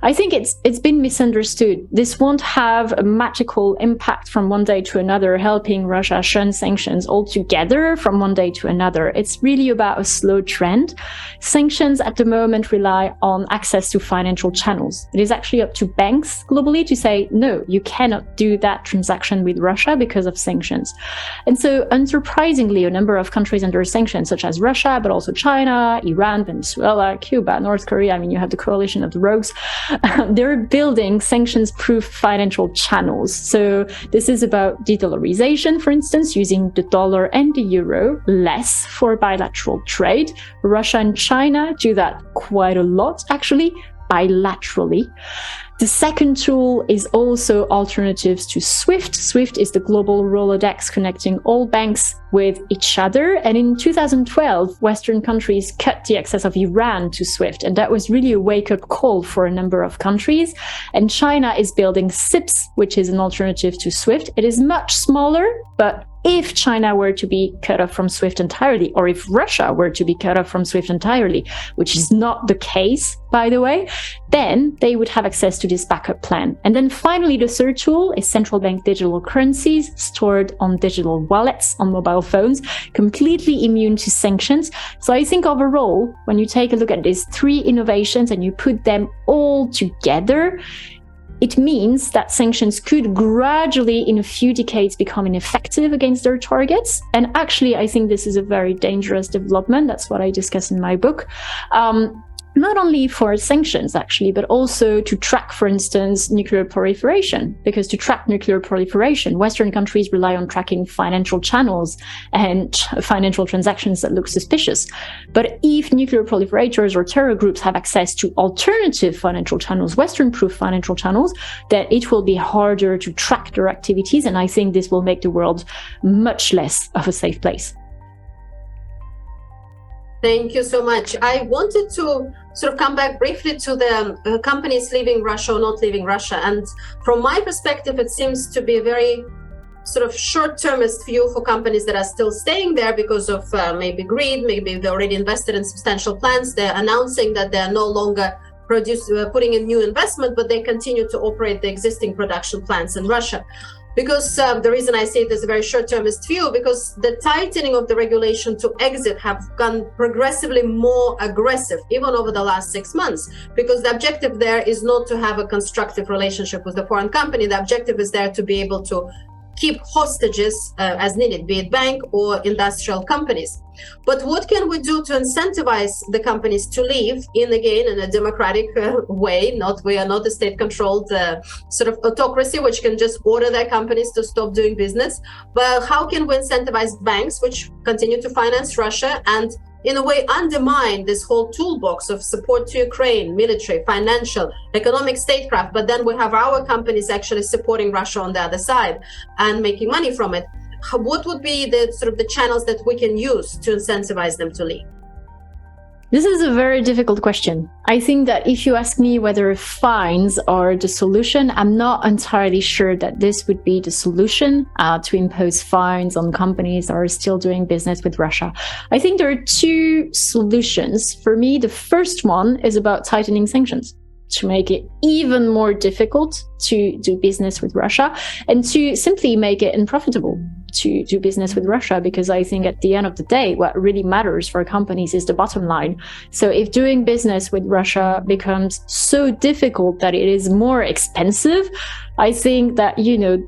[SPEAKER 2] I think it's been misunderstood. This won't have a magical impact from one day to another, helping Russia shun sanctions altogether from one day to another. It's really about a slow trend. Sanctions at the moment rely on access to financial channels. It is actually up to banks globally to say, no, you cannot do that transaction with Russia because of sanctions. And so, unsurprisingly, a number of countries under sanctions, such as Russia, but also China, Iran, Venezuela, Cuba, North Korea, you have the coalition of the rogues, they're building sanctions-proof financial channels. So this is about de-dollarization, for instance, using the dollar and the euro less for bilateral trade. Russia and China do that quite a lot, actually, bilaterally. The second tool is also alternatives to SWIFT. SWIFT is the global Rolodex connecting all banks with each other. And in 2012, Western countries cut the access of Iran to SWIFT. And that was really a wake-up call for a number of countries. And China is building SIPS, which is an alternative to SWIFT. It is much smaller, but if China were to be cut off from SWIFT entirely, or if Russia were to be cut off from SWIFT entirely, which is not the case, by the way, then they would have access to this backup plan. And then finally, the third tool is central bank digital currencies stored on digital wallets on mobile phones, completely immune to sanctions. So I think overall, when you take a look at these three innovations and you put them all together, it means that sanctions could gradually, in a few decades, become ineffective against their targets. And actually, I think this is a very dangerous development. That's what I discuss in my book. not only for sanctions, actually, but also to track, for instance, nuclear proliferation. Because to track nuclear proliferation, Western countries rely on tracking financial channels and financial transactions that look suspicious. But if nuclear proliferators or terror groups have access to alternative financial channels, Western-proof financial channels, then it will be harder to track their activities. And I think this will make the world much less of a safe place.
[SPEAKER 1] Thank you so much. I wanted to sort of come back briefly to the companies leaving Russia or not leaving Russia. And from my perspective, it seems to be a very sort of short-termist view for companies that are still staying there because of maybe greed, maybe they already invested in substantial plants. They're announcing that they're no longer putting in new investment, but they continue to operate the existing production plants in Russia. Because the reason I say it is a very short-termist view, because the tightening of the regulation to exit have gone progressively more aggressive, even over the last 6 months, because the objective there is not to have a constructive relationship with the foreign company. The objective is there to be able to keep hostages as needed, be it bank or industrial companies. But what can we do to incentivize the companies to leave in a democratic way? We are not a state-controlled sort of autocracy which can just order their companies to stop doing business. But how can we incentivize banks which continue to finance Russia and in a way undermine this whole toolbox of support to Ukraine, military, financial, economic statecraft, but then we have our companies actually supporting Russia on the other side and making money from it? What would be the sort of the channels that we can use to incentivize them to leave?
[SPEAKER 2] This is a very difficult question. I think that if you ask me whether fines are the solution, I'm not entirely sure that this would be the solution to impose fines on companies that are still doing business with Russia. I think there are two solutions. For me, the first one is about tightening sanctions to make it even more difficult to do business with Russia and to simply make it unprofitable to do business with Russia, because I think at the end of the day, what really matters for companies is the bottom line. So if doing business with Russia becomes so difficult that it is more expensive, I think that,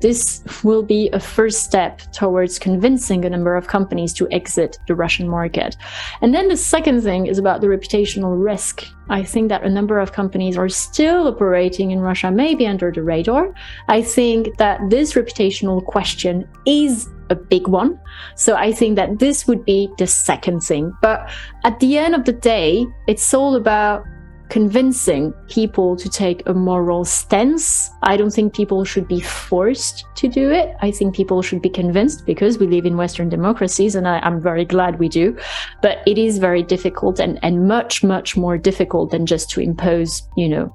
[SPEAKER 2] this will be a first step towards convincing a number of companies to exit the Russian market. And then the second thing is about the reputational risk. I think that a number of companies are still operating in Russia, maybe under the radar. I think that this reputational question is a big one. So I think that this would be the second thing. But at the end of the day, it's all about convincing people to take a moral stance. I don't think people should be forced to do it. I think people should be convinced, because we live in Western democracies, and I'm very glad we do. But it is very difficult and much, much more difficult than just to impose,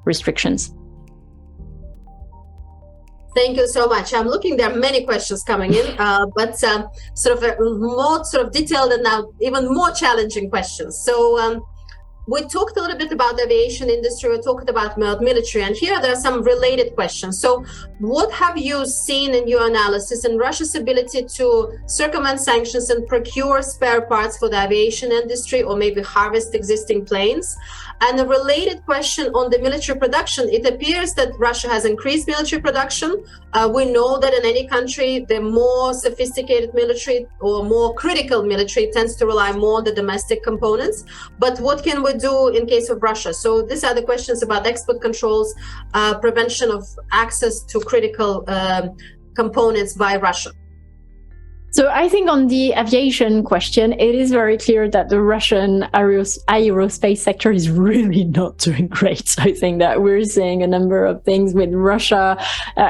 [SPEAKER 2] restrictions.
[SPEAKER 1] Thank you so much. I'm looking, there are many questions coming in, but sort of a more sort of detailed and now even more challenging questions. So we talked a little bit about the aviation industry, we talked about military, and here there are some related questions. So what have you seen in your analysis in Russia's ability to circumvent sanctions and procure spare parts for the aviation industry, or maybe harvest existing planes? And a related question on the military production. It appears that Russia has increased military production. We know that in any country, the more sophisticated military or more critical military tends to rely more on the domestic components. But what can we do in case of Russia? So these are the questions about export controls, prevention of access to critical components by Russia.
[SPEAKER 2] So I think on the aviation question, it is very clear that the Russian aerospace sector is really not doing great. I think that we're seeing a number of things with Russia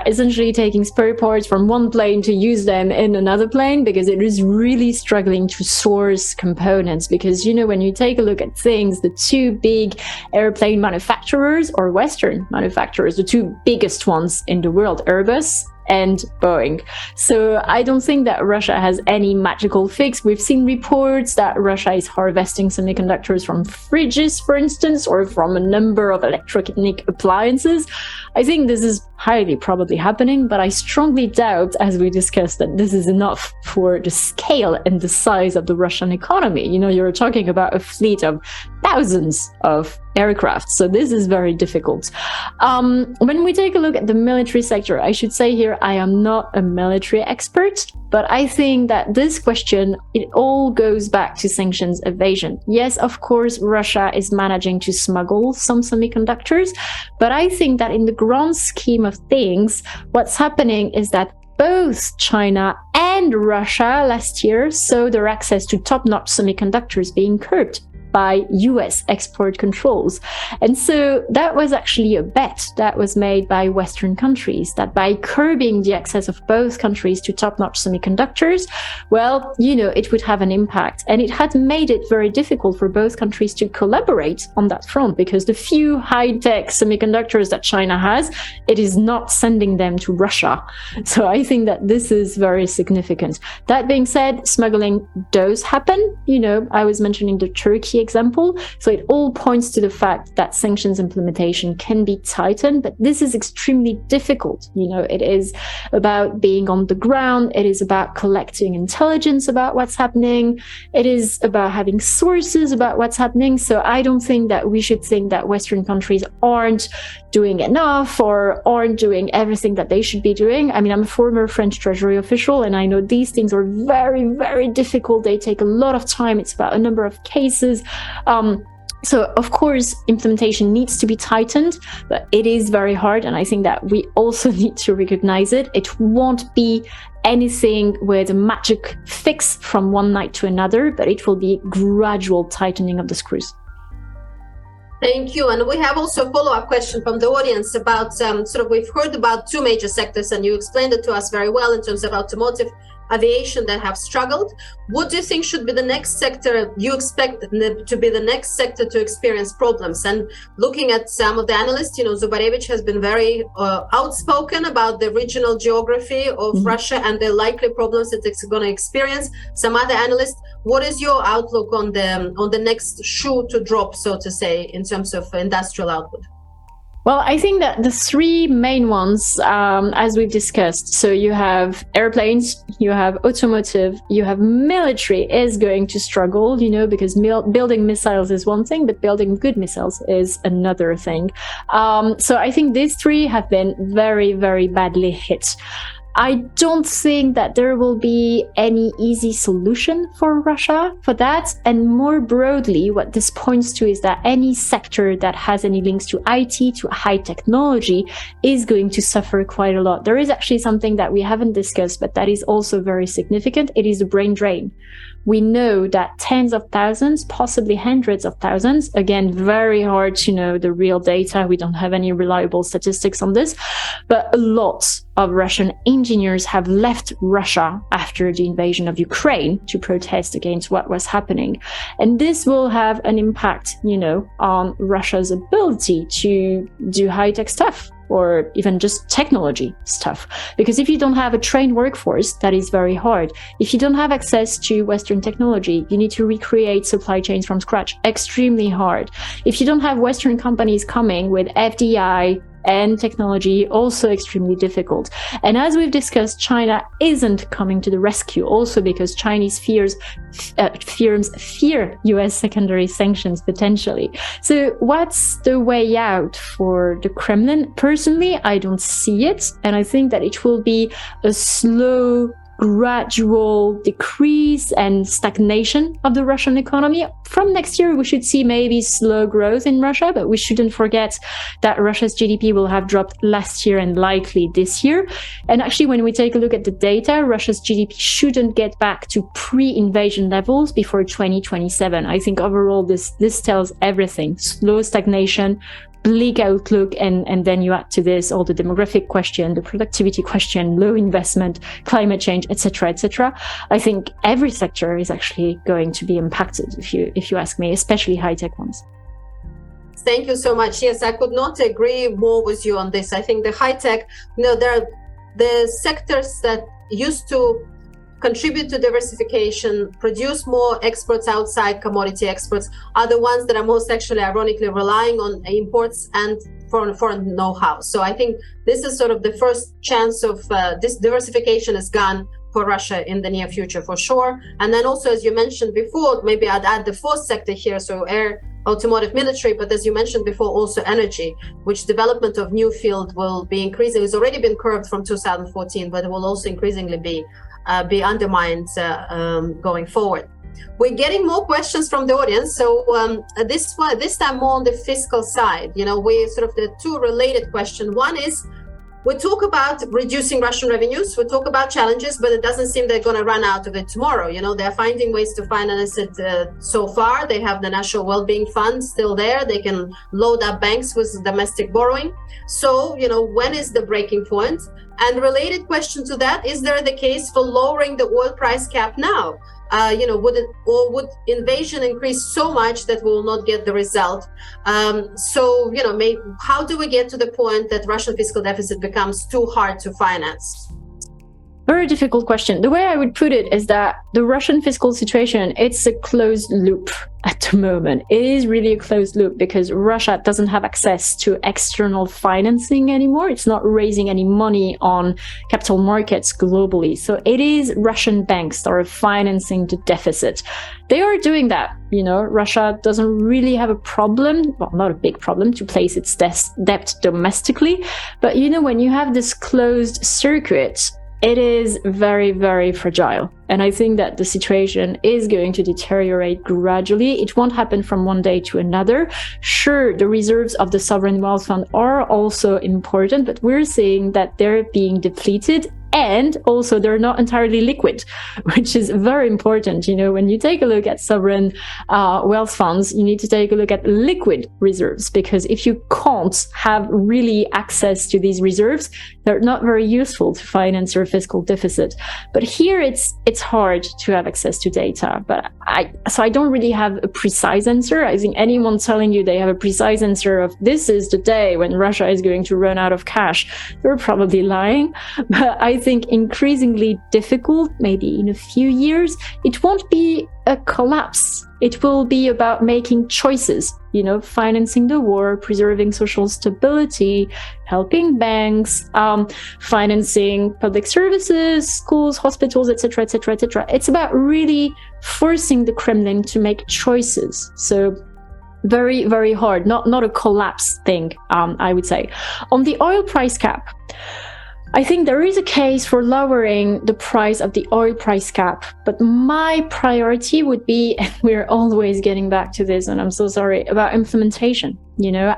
[SPEAKER 2] essentially taking spare parts from one plane to use them in another plane, because it is really struggling to source components. Because, when you take a look at things, the two big airplane manufacturers or Western manufacturers, the two biggest ones in the world, Airbus and Boeing. So I don't think that Russia has any magical fix. We've seen reports that Russia is harvesting semiconductors from fridges, for instance, or from a number of electronic appliances. I think this is highly probably happening, but I strongly doubt, as we discussed, that this is enough for the scale and the size of the Russian economy. You're talking about a fleet of thousands of aircraft. So this is very difficult. When we take a look at the military sector, I should say here, I am not a military expert, but I think that this question, it all goes back to sanctions evasion. Yes, of course, Russia is managing to smuggle some semiconductors, but I think that in the grand scheme of things, what's happening is that both China and Russia last year saw their access to top-notch semiconductors being curbed by US export controls. And so that was actually a bet that was made by Western countries, that by curbing the access of both countries to top-notch semiconductors, well, it would have an impact. And it had made it very difficult for both countries to collaborate on that front, because the few high-tech semiconductors that China has, it is not sending them to Russia. So I think that this is very significant. That being said, smuggling does happen. I was mentioning the Turkey example. So it all points to the fact that sanctions implementation can be tightened, but this is extremely difficult. It is about being on the ground. It is about collecting intelligence about what's happening. It is about having sources about what's happening. So I don't think that we should think that Western countries aren't doing enough or aren't doing everything that they should be doing. I mean, I'm a former French Treasury official, and I know these things are very, very difficult. They take a lot of time. It's about a number of cases. So, of course, implementation needs to be tightened, but it is very hard. And I think that we also need to recognize it. It won't be anything with a magic fix from one night to another, but it will be gradual tightening of the screws.
[SPEAKER 1] Thank you. And we have also a follow-up question from the audience about we've heard about two major sectors, and you explained it to us very well in terms of automotive, aviation, that have struggled. What do you think should be the next sector you expect to be the next sector to experience problems? And looking at some of the analysts, Zubarevich has been very outspoken about the regional geography of Russia and the likely problems that it's going to experience. Some other analysts, what is your outlook on the next shoe to drop, so to say, in terms of industrial output?
[SPEAKER 2] Well, I think that the three main ones, as we've discussed, so you have airplanes, you have automotive, you have military is going to struggle, because building missiles is one thing, but building good missiles is another thing. So I think these three have been very, very badly hit. I don't think that there will be any easy solution for Russia for that. And more broadly, what this points to is that any sector that has any links to IT, to high technology, is going to suffer quite a lot. There is actually something that we haven't discussed, but that is also very significant. It is the brain drain. We know that tens of thousands, possibly hundreds of thousands, again, very hard to know the real data. We don't have any reliable statistics on this, but a lot of Russian engineers have left Russia after the invasion of Ukraine to protest against what was happening. And this will have an impact, on Russia's ability to do high-tech stuff, or even just technology stuff. Because if you don't have a trained workforce, that is very hard. If you don't have access to Western technology, you need to recreate supply chains from scratch, extremely hard. If you don't have Western companies coming with FDI and technology, also extremely difficult. And as we've discussed, China isn't coming to the rescue, also because Chinese firms fear US secondary sanctions potentially. So what's the way out for the Kremlin? Personally, I don't see it. And I think that it will be a slow, gradual decrease and stagnation of the Russian economy. From next year, we should see maybe slow growth in Russia, but we shouldn't forget that Russia's GDP will have dropped last year and likely this year. And actually, when we take a look at the data, Russia's GDP shouldn't get back to pre-invasion levels before 2027. I think overall, this tells everything. Slow stagnation, bleak outlook, and then you add to this all the demographic question, the productivity question, low investment, climate change, etc., etc. I think every sector is actually going to be impacted, if you ask me, especially high-tech ones.
[SPEAKER 1] Thank you so much. Yes, I could not agree more with you on this. I think the high-tech, there are the sectors that used to contribute to diversification, produce more exports outside commodity exports, are the ones that are most actually ironically relying on imports and foreign know-how. So I think this is sort of the first chance of this diversification is gone for Russia in the near future, for sure. And then also, as you mentioned before, maybe I'd add the fourth sector here, so air, automotive, military, but as you mentioned before, also energy, which development of new field will be increasing. It's already been curbed from 2014, but it will also increasingly be undermined going forward. We're getting more questions from the audience. So this time more on the fiscal side. We sort of the two related questions. One is, we talk about reducing Russian revenues. We talk about challenges, but it doesn't seem they're going to run out of it tomorrow. They're finding ways to finance it so far. They have the National Wellbeing Fund still there. They can load up banks with domestic borrowing. So, when is the breaking point? And related question to that, is there the case for lowering the oil price cap now? Would invasion increase so much that we will not get the result? How do we get to the point that Russian fiscal deficit becomes too hard to finance?
[SPEAKER 2] Very difficult question. The way I would put it is that the Russian fiscal situation, it's a closed loop at the moment. It is really a closed loop because Russia doesn't have access to external financing anymore. It's not raising any money on capital markets globally. So it is Russian banks that are financing the deficit. They are doing that. Russia doesn't really have a problem, well, not a big problem, to place its debt domestically. But when you have this closed circuit, it is very, very fragile. And I think that the situation is going to deteriorate gradually. It won't happen from one day to another. Sure, the reserves of the sovereign wealth fund are also important, but we're seeing that they're being depleted. And also, they're not entirely liquid, which is very important. When you take a look at sovereign wealth funds, you need to take a look at liquid reserves, because if you can't have really access to these reserves, they're not very useful to finance your fiscal deficit. But here, it's hard to have access to data. But I don't really have a precise answer. I think anyone telling you they have a precise answer of this is the day when Russia is going to run out of cash, they're probably lying. But I think increasingly difficult, maybe in a few years. It won't be a collapse. It will be about making choices, financing the war, preserving social stability, helping banks, financing public services, schools, hospitals, etc., etc., etc. It's about really forcing the Kremlin to make choices. So very, very hard, not a collapse thing, I would say. On the oil price cap, I think there is a case for lowering the price of the oil price cap, but my priority would be, and we're always getting back to this, and I'm so sorry, about implementation.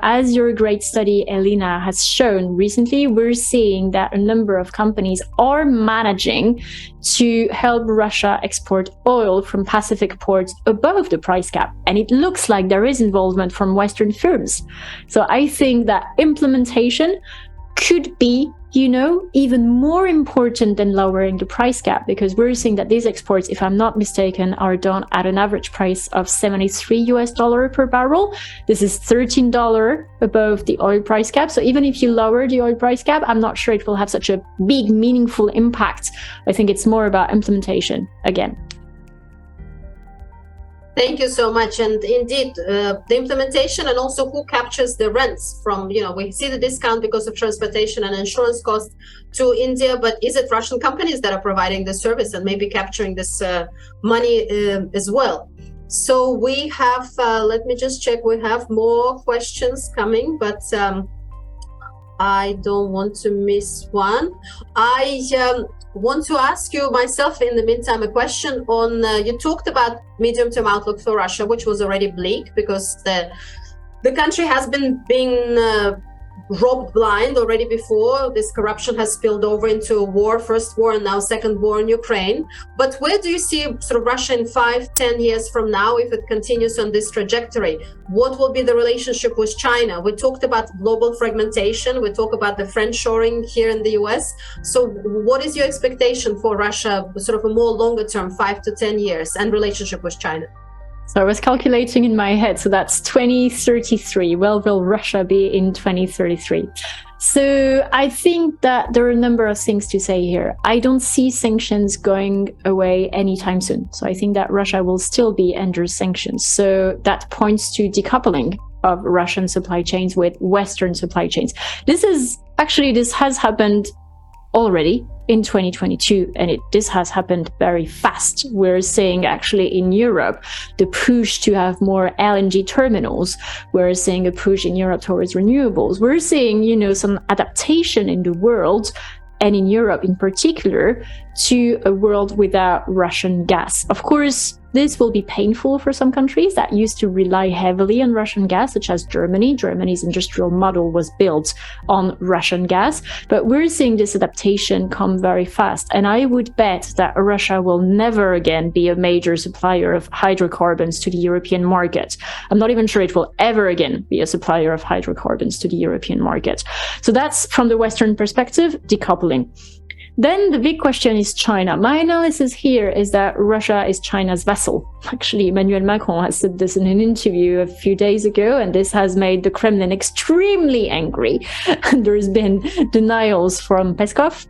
[SPEAKER 2] As your great study, Elina, has shown recently, we're seeing that a number of companies are managing to help Russia export oil from Pacific ports above the price cap. And it looks like there is involvement from Western firms. So I think that implementation could be even more important than lowering the price cap, because we're seeing that these exports, if I'm not mistaken, are done at an average price of $73 per barrel. This is $13 above the oil price cap. So even if you lower the oil price cap, I'm not sure it will have such a big, meaningful impact. I think it's more about implementation again.
[SPEAKER 1] Thank you so much. And indeed, the implementation and also who captures the rents from, we see the discount because of transportation and insurance costs to India, but is it Russian companies that are providing the service and maybe capturing this money as well? So we have, let me just check, we have more questions coming, but I don't want to miss one. I want to ask you myself in the meantime a question on, you talked about medium-term outlook for Russia, which was already bleak because the country has been being robbed blind already before. This corruption has spilled over into a war, first war and now second war in Ukraine. But where do you see sort of Russia in 5-10 years from now if it continues on this trajectory? What will be the relationship with China? We talked about global fragmentation. We talk about the friendshoring here in the US. So what is your expectation for Russia, sort of a more longer term, 5 to 10 years, and relationship with China?
[SPEAKER 2] So I was calculating in my head, so that's 2033. Where will Russia be in 2033? So I think that there are a number of things to say here. I don't see sanctions going away anytime soon. So I think that Russia will still be under sanctions. So that points to decoupling of Russian supply chains with Western supply chains. This has happened already. in 2022, and this has happened very fast. We're seeing actually in Europe the push to have more LNG terminals. We're seeing a push in Europe towards renewables. We're seeing, some adaptation in the world, and in Europe in particular, to a world without Russian gas. Of course, this will be painful for some countries that used to rely heavily on Russian gas, such as Germany. Germany's industrial model was built on Russian gas, but we're seeing this adaptation come very fast. And I would bet that Russia will never again be a major supplier of hydrocarbons to the European market. I'm not even sure it will ever again be a supplier of hydrocarbons to the European market. So that's from the Western perspective, decoupling. Then the big question is China. My analysis here is that Russia is China's vassal. Actually, Emmanuel Macron has said this in an interview a few days ago, and this has made the Kremlin extremely angry. There's been denials from Peskov,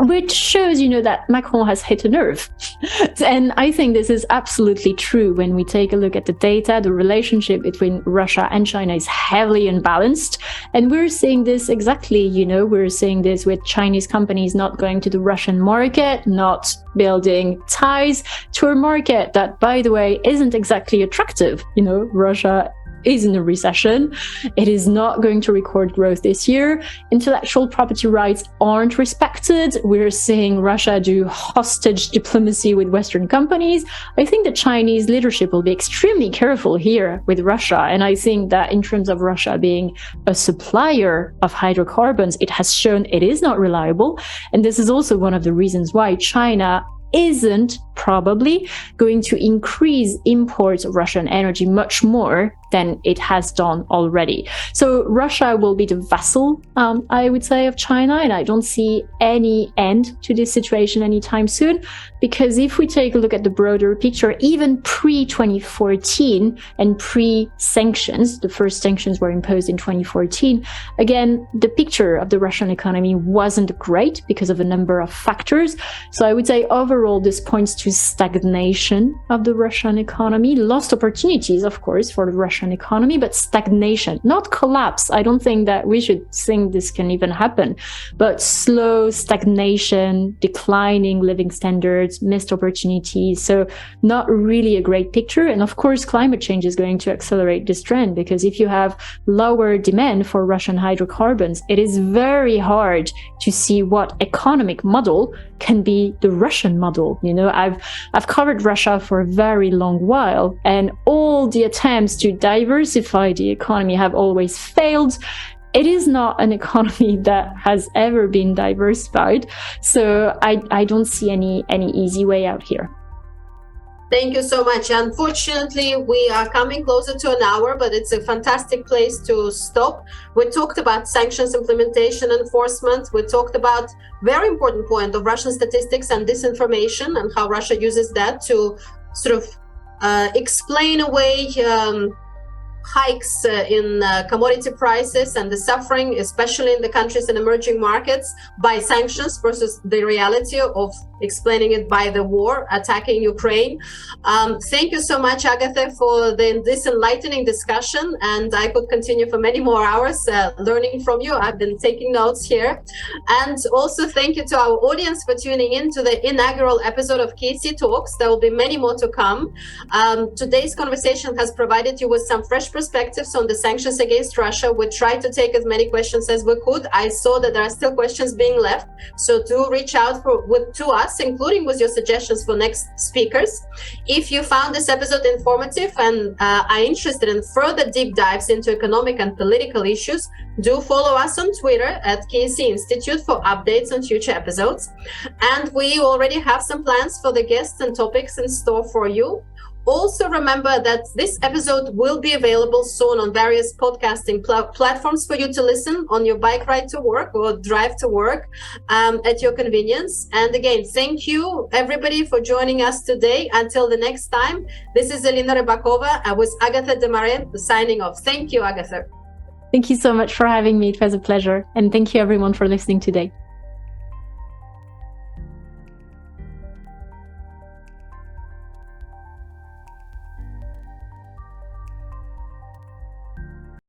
[SPEAKER 2] which shows, that Macron has hit a nerve. And I think this is absolutely true when we take a look at the data. The relationship between Russia and China is heavily unbalanced. And we're seeing this exactly, we're seeing this with Chinese companies not going to the Russian market, not building ties to a market that, by the way, isn't exactly attractive. Russia is in a recession. It is not going to record growth this year. Intellectual property rights aren't respected. We're seeing Russia do hostage diplomacy with Western companies. I think the Chinese leadership will be extremely careful here with Russia. And I think that in terms of Russia being a supplier of hydrocarbons, it has shown it is not reliable. And this is also one of the reasons why China isn't probably going to increase imports of Russian energy much more than it has done already. So Russia will be the vassal, I would say, of China, and I don't see any end to this situation anytime soon, because if we take a look at the broader picture, even pre-2014 and pre-sanctions, the first sanctions were imposed in 2014, again, the picture of the Russian economy wasn't great because of a number of factors. So I would say overall, this points to stagnation of the Russian economy, lost opportunities, of course, for the Russian economy, but stagnation, not collapse. I don't think that we should think this can even happen, but slow stagnation, declining living standards, missed opportunities. So not really a great picture. And of course, climate change is going to accelerate this trend, because if you have lower demand for Russian hydrocarbons, it is very hard to see what economic model can be the Russian model. I've covered Russia for a very long while, and all the attempts to diversify the economy have always failed. It is not an economy that has ever been diversified. So I don't see any easy way out here.
[SPEAKER 1] Thank you so much. Unfortunately, we are coming closer to an hour, but it's a fantastic place to stop. We talked about sanctions implementation enforcement. We talked about very important point of Russian statistics and disinformation, and how Russia uses that to sort of explain away hikes in commodity prices and the suffering, especially in the countries and emerging markets, by sanctions versus the reality of explaining it by the war attacking Ukraine. Thank you so much, Agathe, for this enlightening discussion, and I could continue for many more hours learning from you. I've been taking notes here. And also thank you to our audience for tuning in to the inaugural episode of KSE Talks. There will be many more to come. Today's conversation has provided you with some fresh perspectives on the sanctions against Russia. We tried to take as many questions as we could. I saw that there are still questions being left, so do reach out to us, including with your suggestions for next speakers. If you found this episode informative and are interested in further deep dives into economic and political issues, do follow us on Twitter at KSE Institute for updates on future episodes. And we already have some plans for the guests and topics in store for you. Also remember that this episode will be available soon on various podcasting platforms for you to listen on your bike ride to work or drive to work at your convenience. And again, thank you everybody for joining us today. Until the next time, this is Elina Ribakova with Agathe Demarais signing off. Thank you, Agathe.
[SPEAKER 2] Thank you so much for having me. It was a pleasure. And thank you everyone for listening today.